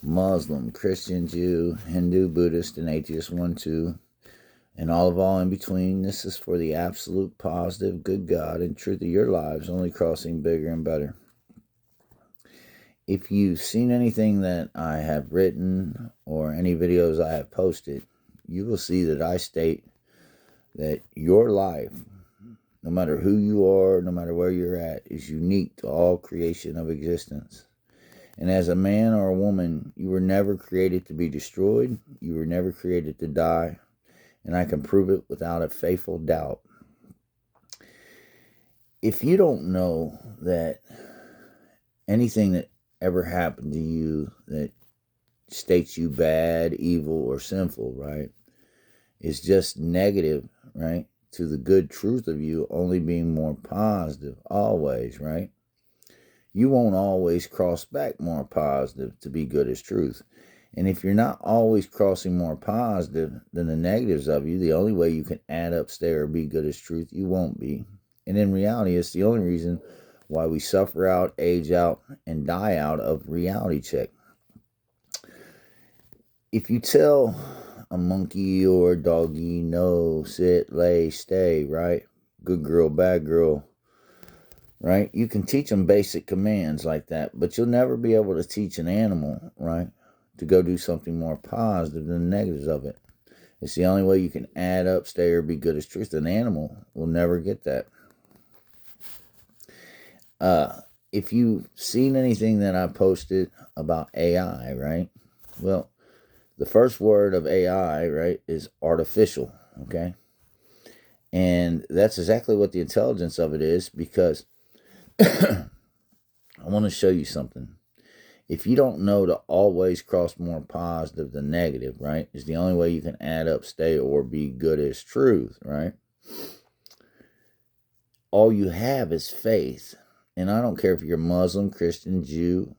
Muslim, Christian, Jew, Hindu, Buddhist, and atheist 1, 2, and all in between. This is for the absolute positive, good God and truth of your lives, only crossing bigger and better. If you've seen anything that I have written or any videos I have posted, you will see that I state that your life, no matter who you are, no matter where you're at, is unique to all creation of existence. And as a man or a woman, you were never created to be destroyed. You were never created to die. And I can prove it without a faithful doubt. If you don't know that anything that ever happened to you that states you bad, evil, or sinful, right, is just negative, right, to the good truth of you only being more positive, always, right? You won't always cross back more positive to be good as truth. And if you're not always crossing more positive than the negatives of you, the only way you can add up, stay, or be good as truth, you won't be. And in reality, it's the only reason why we suffer out, age out, and die out of reality check. If you tell a monkey or a doggie, no, sit, lay, stay, right? Good girl, bad girl, right? You can teach them basic commands like that, but you'll never be able to teach an animal, right, to go do something more positive than the negatives of it. It's the only way you can add up, stay, or be good as truth. An animal will never get that. If you've seen anything that I posted about AI, right? Well, the first word of AI, right, is artificial, okay? And that's exactly what the intelligence of it is, because I want to show you something. If you don't know to always cross more positive than negative, right, is the only way you can add up, stay, or be good as truth, right? All you have is faith. And I don't care if you're Muslim, Christian, Jew,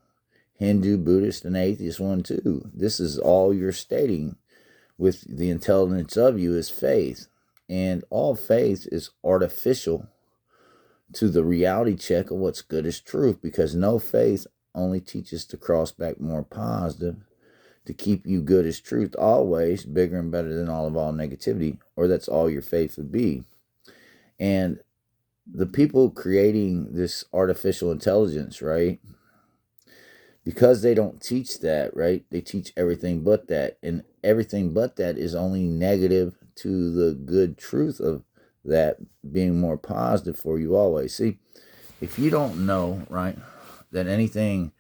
Hindu, Buddhist, and atheist 1, 2. This is all you're stating with the intelligence of you is faith. And all faith is artificial to the reality check of what's good as truth, because no faith only teaches to cross back more positive, to keep you good as truth always, bigger and better than all negativity, or that's all your faith would be. And the people creating this artificial intelligence, right, because they don't teach that, right, they teach everything but that, and everything but that is only negative to the good truth of that being more positive for you always. See, if you don't know, right, that anything,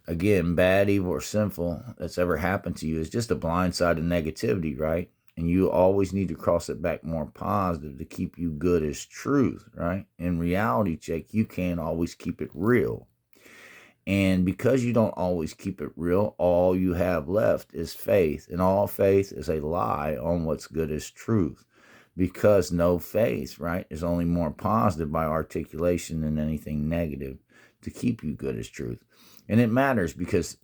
again, bad, evil, or sinful that's ever happened to you is just a blind side of negativity, right? And you always need to cross it back more positive to keep you good as truth, right? In reality check, you can't always keep it real. And because you don't always keep it real, all you have left is faith. And all faith is a lie on what's good as truth. Because no faith, right, is only more positive by articulation than anything negative to keep you good as truth. And it matters because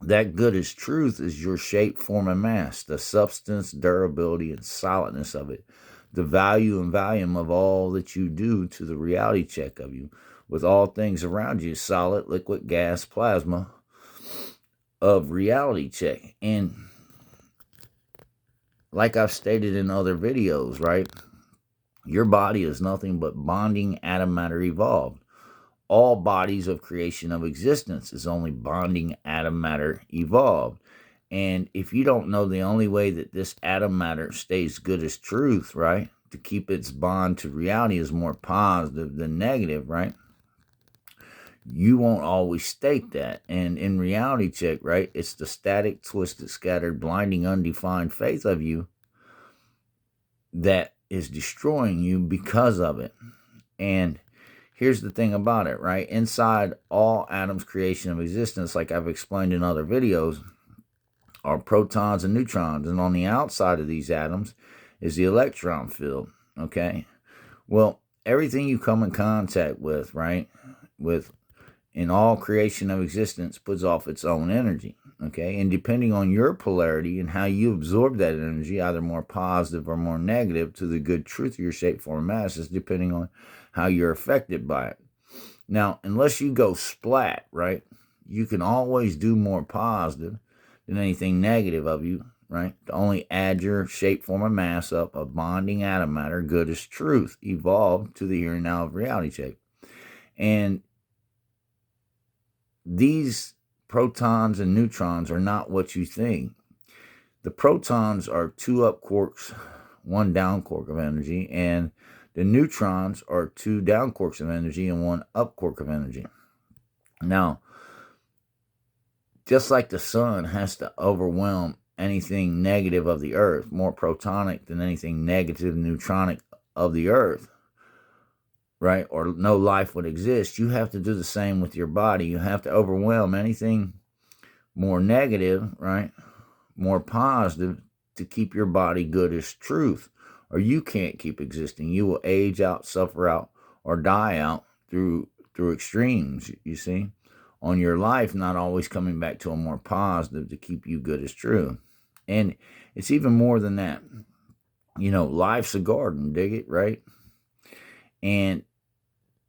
that good as truth is your shape, form, and mass, the substance, durability, and solidness of it, the value and volume of all that you do to the reality check of you, with all things around you, solid, liquid, gas, plasma of reality check. And like I've stated in other videos, right, your body is nothing but bonding atom matter evolved. All bodies of creation of existence is only bonding atom matter evolved. And if you don't know the only way that this atom matter stays good as truth, right, to keep its bond to reality is more positive than negative, right, you won't always state that. And in reality check, right, it's the static, twisted, scattered, blinding, undefined faith of you that is destroying you because of it. And here's the thing about it, right? Inside all atoms' creation of existence, like I've explained in other videos, are protons and neutrons. And on the outside of these atoms is the electron field, okay? Well, everything you come in contact with, right, with in all creation of existence puts off its own energy, okay? And depending on your polarity and how you absorb that energy, either more positive or more negative to the good truth of your shape, form, mass, is depending on how you're affected by it. Now, unless you go splat, right, you can always do more positive than anything negative of you, right? To only add your shape, form, and mass up, a bonding atom matter, good as truth, evolved to the here and now of reality shape. And these protons and neutrons are not what you think. The protons are 2 up quarks, 1 down quark of energy, and the neutrons are 2 down quarks of energy and 1 up quark of energy. Now, just like the sun has to overwhelm anything negative of the earth, more protonic than anything negative neutronic of the earth, right? Or no life would exist. You have to do the same with your body. You have to overwhelm anything more negative, right? More positive to keep your body good as truth. Or you can't keep existing. You will age out, suffer out, or die out through extremes, you see, on your life, not always coming back to a more positive to keep you good as true. And it's even more than that. You know, life's a garden, dig it, right? And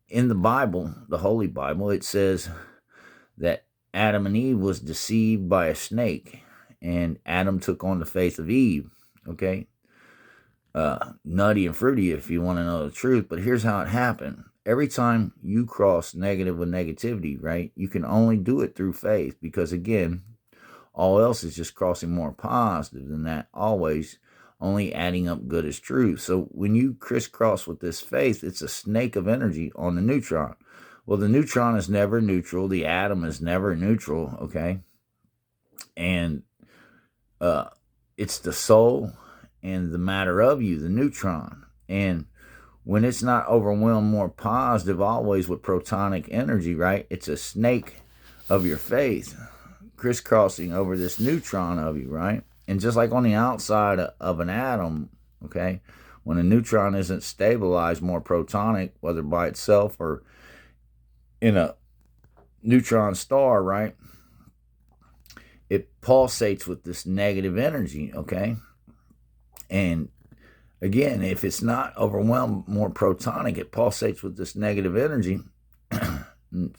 in the Bible, the Holy Bible, it says that Adam and Eve was deceived by a snake, and Adam took on the faith of Eve, okay? Nutty and fruity if you want to know the truth, but here's how it happened. Every time you cross negative with negativity, right, you can only do it through faith, because again, all else is just crossing more positive than that, always only adding up good as truth. So when you crisscross with this faith, it's a snake of energy on the neutron. Well, the neutron is never neutral. The atom is never neutral, okay? And it's the soul and the matter of you, the neutron. And when it's not overwhelmed more positive, always with protonic energy, right? It's a snake of your faith crisscrossing over this neutron of you, right? And just like on the outside of an atom, okay, when a neutron isn't stabilized more protonic, whether by itself or in a neutron star, right, it pulsates with this negative energy, okay? And again, if it's not overwhelmed more protonic, it pulsates with this negative energy.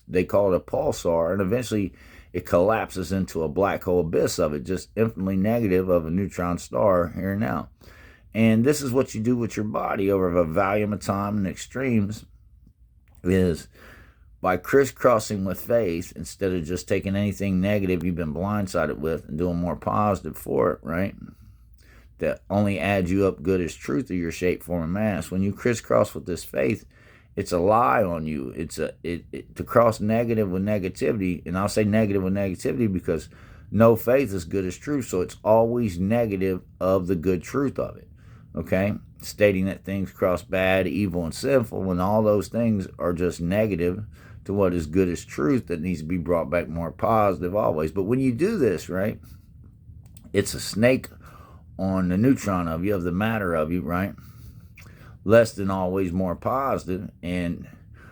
They call it a pulsar, and eventually it collapses into a black hole abyss of it, just infinitely negative of a neutron star here and now. And this is what you do with your body over a volume of time and extremes, is by crisscrossing with faith, instead of just taking anything negative you've been blindsided with and doing more positive for it, right? That only adds you up good as truth of your shape, form, and mass. When you crisscross with this faith, it's a lie on you. It's to cross negative with negativity, and I'll say negative with negativity because no faith is good as truth, so it's always negative of the good truth of it, okay? Stating that things cross bad, evil, and sinful, when all those things are just negative to what is good as truth that needs to be brought back more positive always. But when you do this, right, it's a snake on the neutron of you, of the matter of you, right? Less than always more positive. And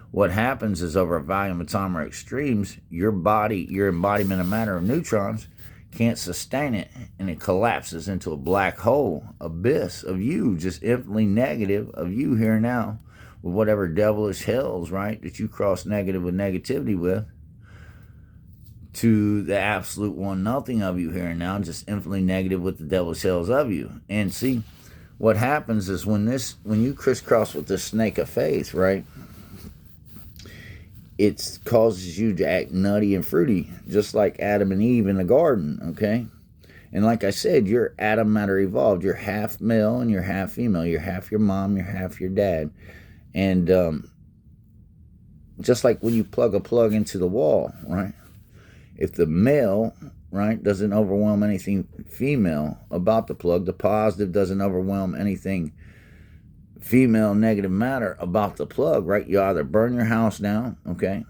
what happens is over a volume of time or extremes, your body, your embodiment of matter of neutrons can't sustain it, and it collapses into a black hole abyss of you, just infinitely negative of you here and now, with whatever devilish hells, right, that you cross negative with negativity with, to the absolute one nothing of you here and now, just infinitely negative with the devil's hells of you. And see, what happens is when you crisscross with this snake of faith, right, it causes you to act nutty and fruity, just like Adam and Eve in the garden, okay? And like I said, you're atom matter evolved. You're half male and you're half female. You're half your mom, you're half your dad. And just like when you plug a plug into the wall, right? If the male, right, doesn't overwhelm anything female about the plug, the positive doesn't overwhelm anything female negative matter about the plug, right? You either burn your house down, okay,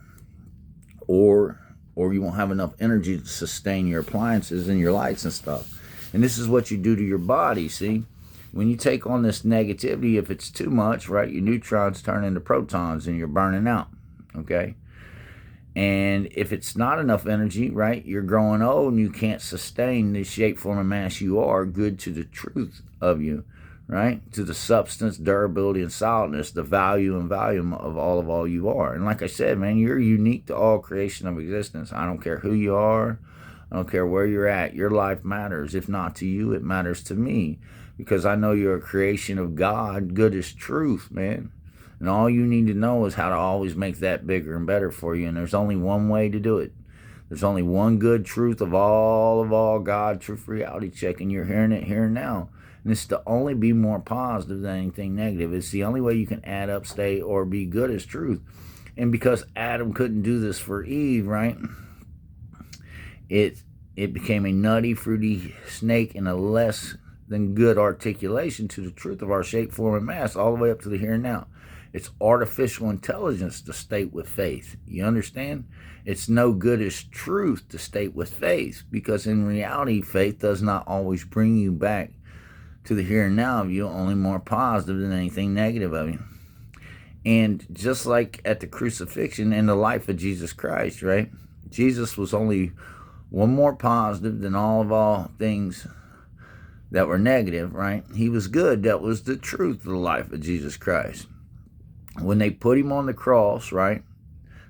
or you won't have enough energy to sustain your appliances and your lights and stuff. And this is what you do to your body, see? When you take on this negativity, if it's too much, right, your neutrons turn into protons and you're burning out, okay? And if it's not enough energy, right, you're growing old and you can't sustain the shape, form, and mass you are, good to the truth of you, right? To the substance, durability, and solidness, the value and volume of all you are. And like I said, man, you're unique to all creation of existence. I don't care who you are. I don't care where you're at. Your life matters. If not to you, it matters to me, because I know you're a creation of God. Good is truth, man. And all you need to know is how to always make that bigger and better for you. And there's only one way to do it. There's only one good truth of all God, truth, reality check, and you're hearing it here and now. And it's to only be more positive than anything negative. It's the only way you can add up, stay, or be good as truth. And because Adam couldn't do this for Eve, right? It became a nutty, fruity snake and a less than good articulation to the truth of our shape, form, and mass, all the way up to the here and now. It's artificial intelligence to state with faith. You understand? It's no good as truth to state with faith, because in reality, faith does not always bring you back to the here and now of you, only more positive than anything negative of you. And just like at the crucifixion and the life of Jesus Christ, right? Jesus was only one more positive than all things that were negative, right? He was good. That was the truth of the life of Jesus Christ. When they put him on the cross, right,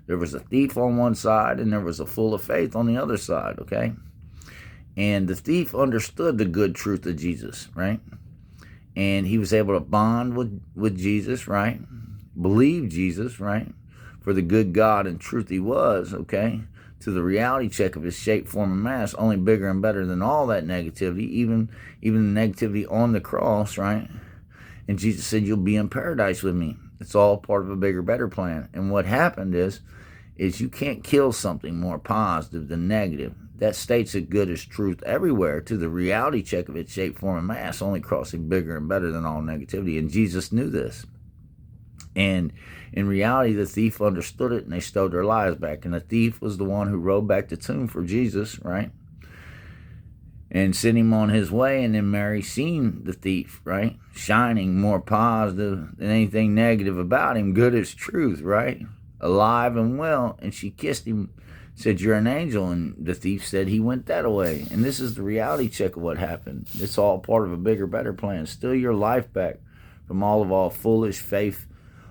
there was a thief on one side and there was a full of faith on the other side, okay? And the thief understood the good truth of Jesus, right? And he was able to bond with Jesus, right? Believe Jesus, right? For the good God and truth he was, okay? To the reality check of his shape, form, and mass, only bigger and better than all that negativity, even the negativity on the cross, right? And Jesus said, you'll be in paradise with me. It's all part of a bigger, better plan. And what happened is you can't kill something more positive than negative. That states it good as truth everywhere to the reality check of its shape, form, and mass, only crossing bigger and better than all negativity. And Jesus knew this. And in reality, the thief understood it, and they stole their lives back. And the thief was the one who rode back the tomb for Jesus, right? And sent him on his way. And then Mary seen the thief, right? Shining more positive than anything negative about him. Good as truth, right? Alive and well. And she kissed him, said, you're an angel. And the thief said he went that way. And this is the reality check of what happened. It's all part of a bigger, better plan. Steal your life back from all foolish faith,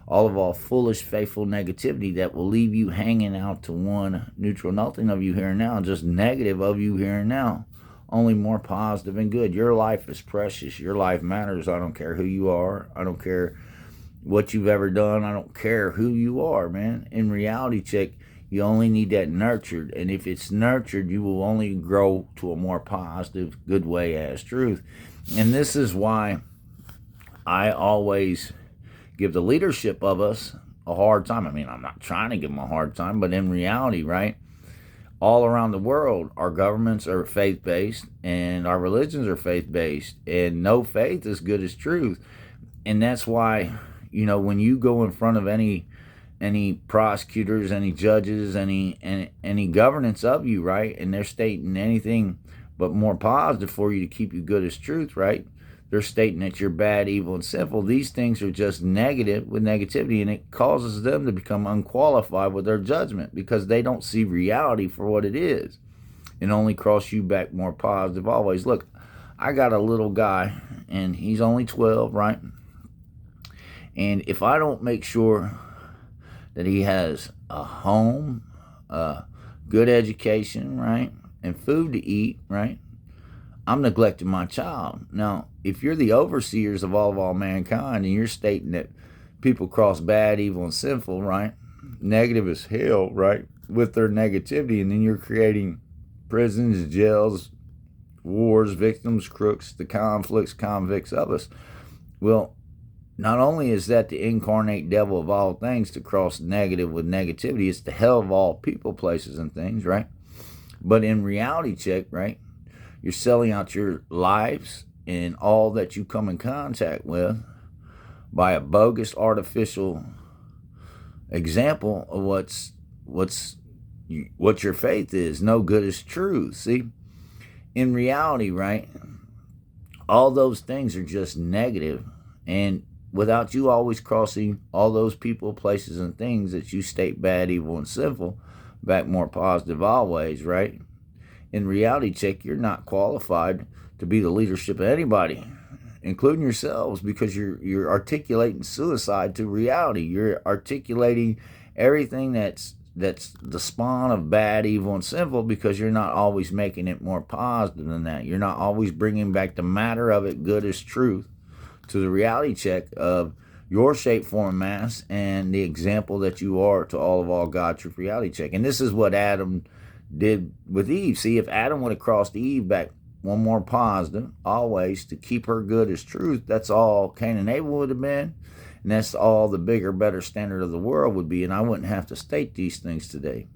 foolish, faithful negativity that will leave you hanging out to one neutral nothing of you here and now, just negative of you here and now. Only more positive and good. Your life is precious. Your life matters. I don't care who you are. I don't care what you've ever done. I don't care who you are, man. In reality check, you only need that nurtured. And if it's nurtured, you will only grow to a more positive, good way as truth. And this is why I always give the leadership of us a hard time. I mean, I'm not trying to give them a hard time, but in reality, right? All around the world, our governments are faith-based and our religions are faith-based, and no faith is good as truth. And that's why, you know, when you go in front of any prosecutors, any judges, any governance of you, right, and they're stating anything but more positive for you to keep you good as truth, right? They're stating that you're bad, evil, and sinful. These things are just negative with negativity, and it causes them to become unqualified with their judgment because they don't see reality for what it is and only cross you back more positive always. Look, I got a little guy, and he's only 12, right? And if I don't make sure that he has a home, a good education, right, and food to eat, right, I'm neglecting my child. Now, if you're the overseers of all mankind and you're stating that people cross bad, evil, and sinful, right, negative as hell, right, with their negativity, and then you're creating prisons, jails, wars, victims, crooks, the conflicts, convicts of us. Well, not only is that the incarnate devil of all things to cross negative with negativity, it's the hell of all people, places, and things, right? But in reality check, right, you're selling out your lives and all that you come in contact with by a bogus, artificial example of what your faith is. No good as truth. See, in reality, right, all those things are just negative, and without you always crossing all those people, places, and things that you state bad, evil, and sinful back more positive always, right? In reality check, you're not qualified to be the leadership of anybody. including yourselves, because you're articulating suicide to reality. You're articulating everything that's the spawn of bad, evil, and sinful, because you're not always making it more positive than that. You're not always bringing back the matter of it, good as truth, to the reality check of your shape, form, and mass, and the example that you are to all God, truth, reality check. And this is what Adam did with Eve. See, if Adam would have crossed Eve back one more positive, always to keep her good as truth, that's all Cain and Abel would have been. And that's all the bigger, better standard of the world would be. And I wouldn't have to state these things today.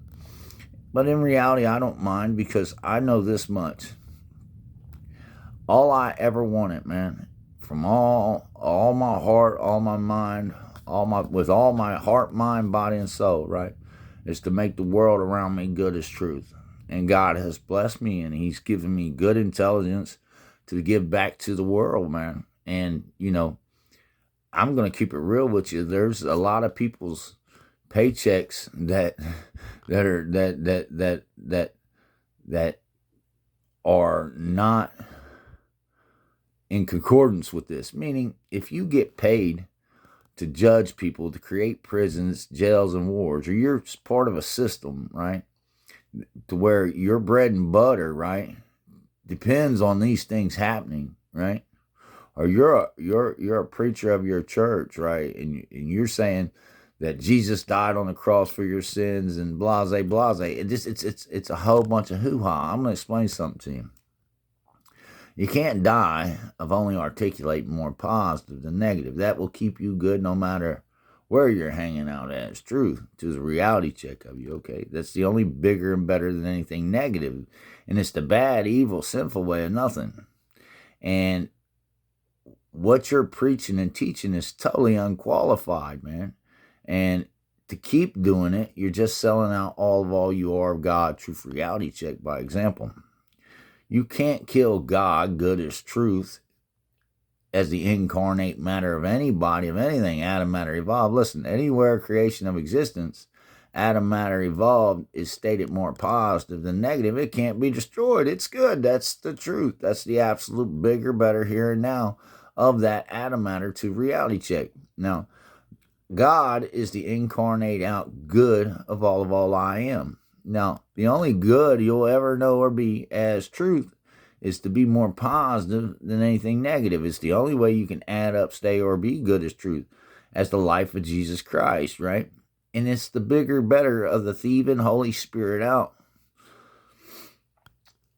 But in reality, I don't mind, because I know this much. All I ever wanted, man, from all my heart, all my mind, with all my heart, mind, body, and soul, right, is to make the world around me good as truth. And God has blessed me, and He's given me good intelligence to give back to the world, man. And, I'm going to keep it real with you. There's a lot of people's paychecks that are not in concordance with this. Meaning, if you get paid to judge people, to create prisons, jails, and wars, or you're part of a system, right, to where your bread and butter, right, depends on these things happening, right? Or you're a preacher of your church, right? And you're saying that Jesus died on the cross for your sins and blase. It's a whole bunch of hoo-ha. I'm going to explain something to you. You can't die of only articulating more positive than negative. That will keep you good no matter where you're hanging out at. It's truth to the reality check of you, okay? That's the only bigger and better than anything negative. And it's the bad, evil, sinful way of nothing. And what you're preaching and teaching is totally unqualified, man. And to keep doing it, you're just selling out all you are of God, truth, reality check by example. You can't kill God, good as truth, as the incarnate matter of anybody, of anything, Adam, matter, evolved. Listen, anywhere creation of existence, Adam, matter, evolved is stated more positive than negative. It can't be destroyed. It's good. That's the truth. That's the absolute bigger, better here and now of that Adam matter to reality check. Now, God is the incarnate out good of all I am. Now, the only good you'll ever know or be as truth is to be more positive than anything negative. It's the only way you can add up, stay, or be good as truth, as the life of Jesus Christ, right? And it's the bigger, better of the thieving Holy Spirit out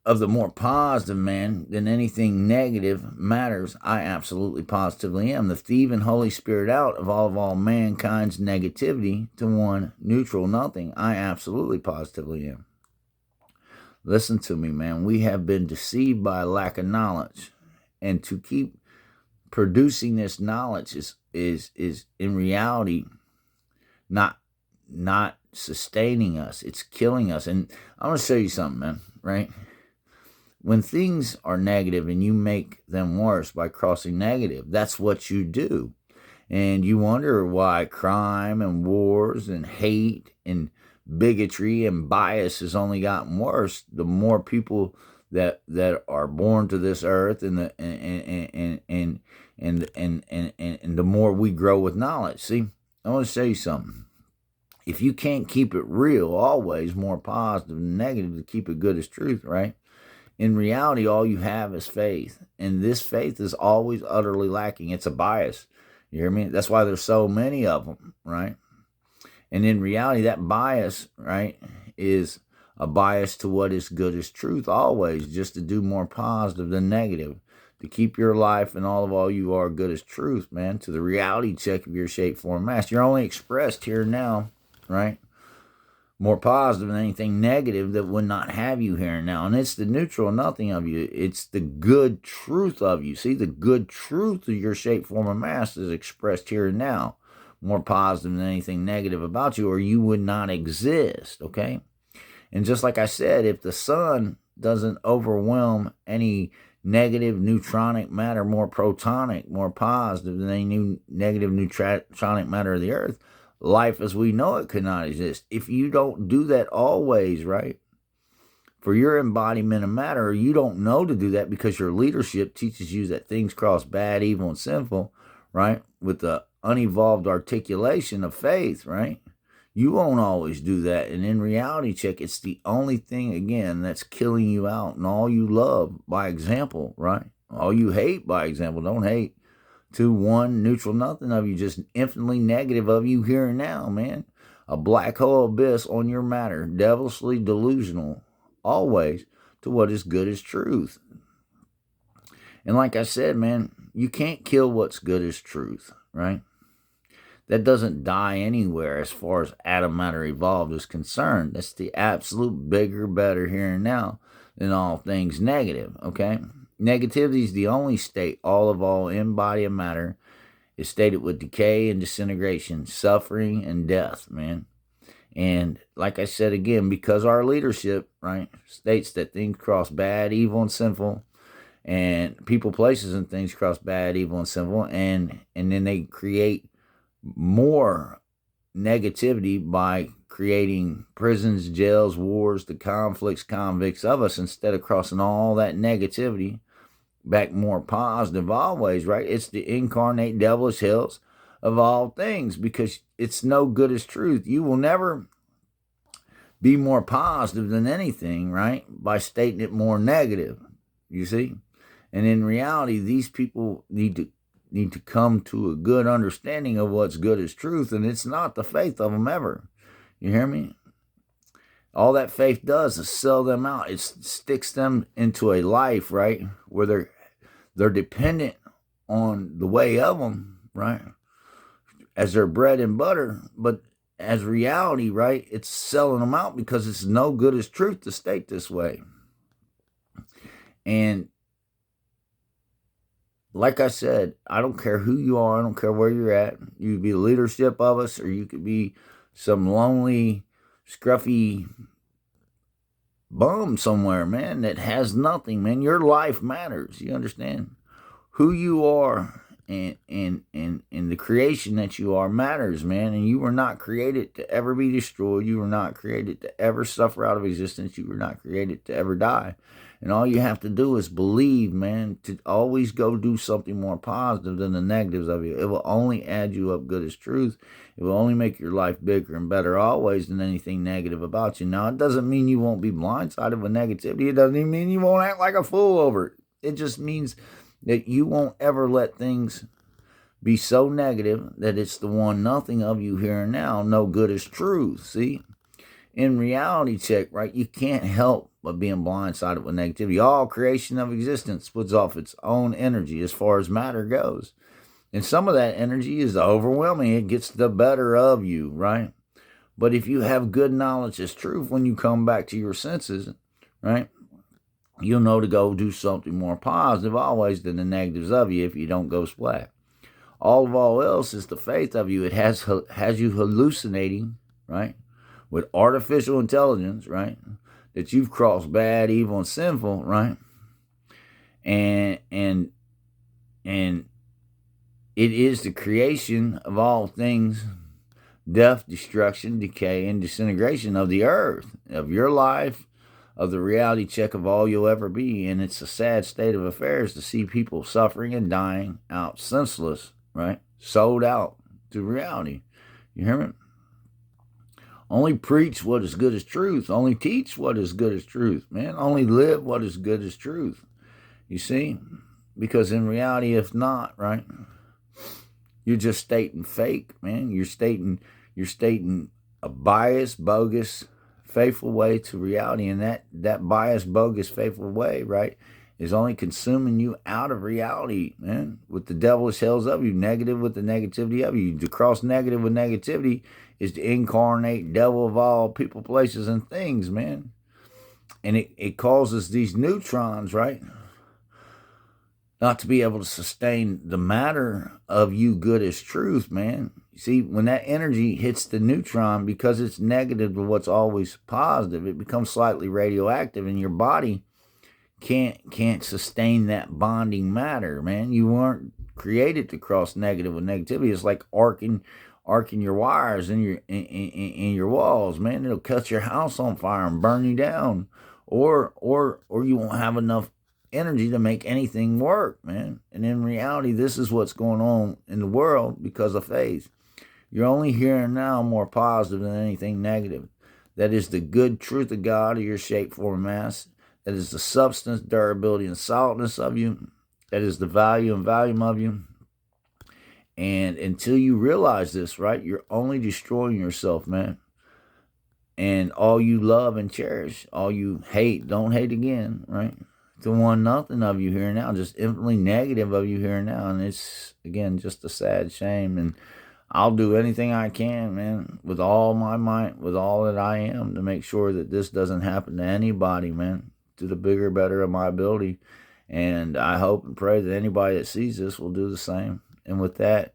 of the more positive man than anything negative matters. I absolutely positively am. The thieving Holy Spirit out of all mankind's negativity to one neutral nothing. I absolutely positively am. Listen to me, man. We have been deceived by a lack of knowledge. And to keep producing this knowledge is in reality not sustaining us. It's killing us. And I'm going to show you something, man, right? When things are negative and you make them worse by crossing negative, that's what you do. And you wonder why crime and wars and hate and bigotry and bias has only gotten worse. The more people that are born to this earth and the more we grow with knowledge. See, I want to show you something. If you can't keep it real, always more positive than negative to keep it good as truth, right? In reality, all you have is faith. And this faith is always utterly lacking. It's a bias. You hear me? That's why there's so many of them, right? And in reality, that bias, right, is a bias to what is good as truth always, just to do more positive than negative, to keep your life and all you are good as truth, man, to the reality check of your shape, form, mass. You're only expressed here and now, right? More positive than anything negative that would not have you here and now. And it's the neutral nothing of you. It's the good truth of you. See, the good truth of your shape, form, and mass is expressed here and now. More positive than anything negative about you, or you would not exist, okay? And just like I said, if the sun doesn't overwhelm any negative neutronic matter, more protonic, more positive than any new negative neutronic matter of the earth, life as we know it could not exist. If you don't do that always, right? for your embodiment of matter, you don't know to do that because your leadership teaches you that things cross bad, evil, and sinful, right? With the unevolved articulation of faith, right? You won't always do that. And in reality check, it's the only thing, again, that's killing you out. And all you love by example, right? All you hate by example. Don't hate. 2, 1, neutral, nothing of you. Just infinitely negative of you here and now, man. A black hole abyss on your matter. Devilishly delusional. Always to what is good as truth. And like I said, man, you can't kill what's good as truth, right? That doesn't die anywhere as far as atom matter evolved is concerned. That's the absolute bigger, better here and now than all things negative, okay? Negativity is the only state all embodied matter is stated with decay and disintegration, suffering and death, man. And like I said again, because our leadership, right, states that things cross bad, evil, and sinful, and people, places, and things cross bad, evil, and sinful, and then they create more negativity by creating prisons, jails, wars, the conflicts, convicts of us, instead of crossing all that negativity back more positive always, right? It's the incarnate devilish hells of all things, because it's no good as truth. You will never be more positive than anything, right? By stating it more negative, you see? And in reality, these people need to come to a good understanding of what's good as truth, and it's not the faith of them ever. You hear me? All that faith does is sell them out. It sticks them into a life, right, where they're dependent on the way of them, right, as their bread and butter. But as reality, right, it's selling them out because it's no good as truth to state this way. And like I said, I don't care who you are. I don't care where you're at. You could be the leadership of us, or you could be some lonely, scruffy bum somewhere, man, that has nothing, man. Your life matters. You understand? Who you are and the creation that you are matters, man. And you were not created to ever be destroyed. You were not created to ever suffer out of existence. You were not created to ever die. And all you have to do is believe, man, to always go do something more positive than the negatives of you. It will only add you up good as truth. It will only make your life bigger and better always than anything negative about you. Now, it doesn't mean you won't be blindsided with negativity. It doesn't even mean you won't act like a fool over it. It just means that you won't ever let things be so negative that it's the one nothing of you here and now. No good as truth, see? In reality check, right, you can't help but being blindsided with negativity. All creation of existence puts off its own energy as far as matter goes. And some of that energy is overwhelming. It gets the better of you, right? But if you have good knowledge as truth, when you come back to your senses, right, you'll know to go do something more positive always than the negatives of you if you don't go splat. All else is the faith of you. It has you hallucinating, right, with artificial intelligence, right, that you've crossed bad, evil, and sinful, right, and it is the creation of all things, death, destruction, decay, and disintegration of the earth, of your life, of the reality check of all you'll ever be. And it's a sad state of affairs to see people suffering and dying out senseless, right, sold out to reality. You hear me? Only preach what is good as truth. Only teach what is good as truth, man. Only live what is good as truth. You see? Because in reality, if not, right, you're just stating fake, man. You're stating a biased, bogus, faithful way to reality. And that biased, bogus, faithful way, right, is only consuming you out of reality, man, with the devilish hells of you, negative with the negativity of you. To cross negative with negativity is the incarnate devil of all people, places, and things, man. And it causes these neutrons, right, not to be able to sustain the matter of you good as truth, man. See, when that energy hits the neutron, because it's negative to what's always positive, it becomes slightly radioactive, and your body can't sustain that bonding matter, man. You weren't created to cross negative with negativity. It's like arcing your wires in your walls, man. It'll cut your house on fire and burn you down. or you won't have enough energy to make anything work, man. And in reality, this is what's going on in the world because of faith. You're only here and now more positive than anything negative. That is the good truth of God of your shape, form, and mass. That is the substance, durability, and solidness of you. That is the value and volume of you. And until you realize this, right, you're only destroying yourself, man. And all you love and cherish, all you hate, don't hate again, right? To one nothing of you here and now, just infinitely negative of you here and now. And it's, again, just a sad shame. And I'll do anything I can, man, with all my might, with all that I am, to make sure that this doesn't happen to anybody, man, to the bigger, better of my ability. And I hope and pray that anybody that sees this will do the same. And with that,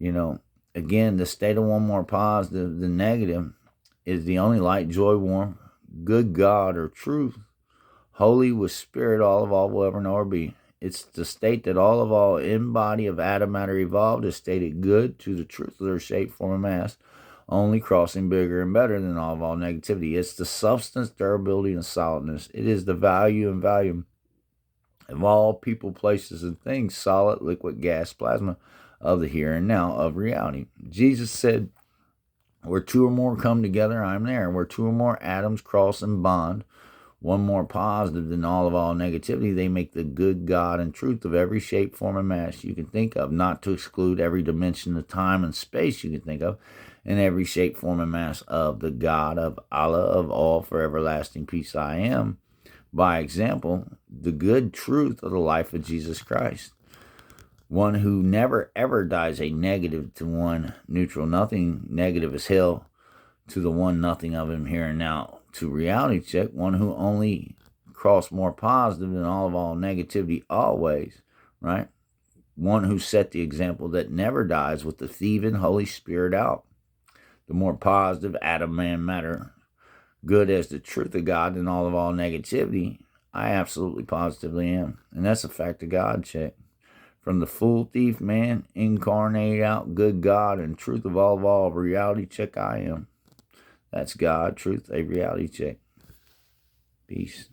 again, the state of one more positive than negative is the only light, joy, warmth, good God, or truth, holy with spirit, all will ever know or be. It's the state that all in body of atom matter evolved is stated good to the truth of their shape, form, and mass, only crossing bigger and better than all negativity. It's the substance, durability, and solidness. It is the value and volume of all people, places, and things, solid, liquid, gas, plasma, of the here and now of reality. Jesus said, where two or more come together, I'm there. Where two or more atoms cross and bond, one more positive than all negativity, they make the good God and truth of every shape, form, and mass you can think of, not to exclude every dimension of time and space you can think of, and every shape, form, and mass of the God of Allah of all for everlasting peace I am. By example, the good truth of the life of Jesus Christ. One who never ever dies a negative to one neutral nothing, negative as hell, to the one nothing of him here and now. To reality check, one who only crossed more positive than all negativity always, right? One who set the example that never dies with the thieving Holy Spirit out. The more positive atom, man, matter, good as the truth of God than all negativity, I absolutely positively am. And that's a fact of God check. From the full thief, man, incarnate out, good God and truth of all reality check I am. That's God, truth, a reality check. Peace.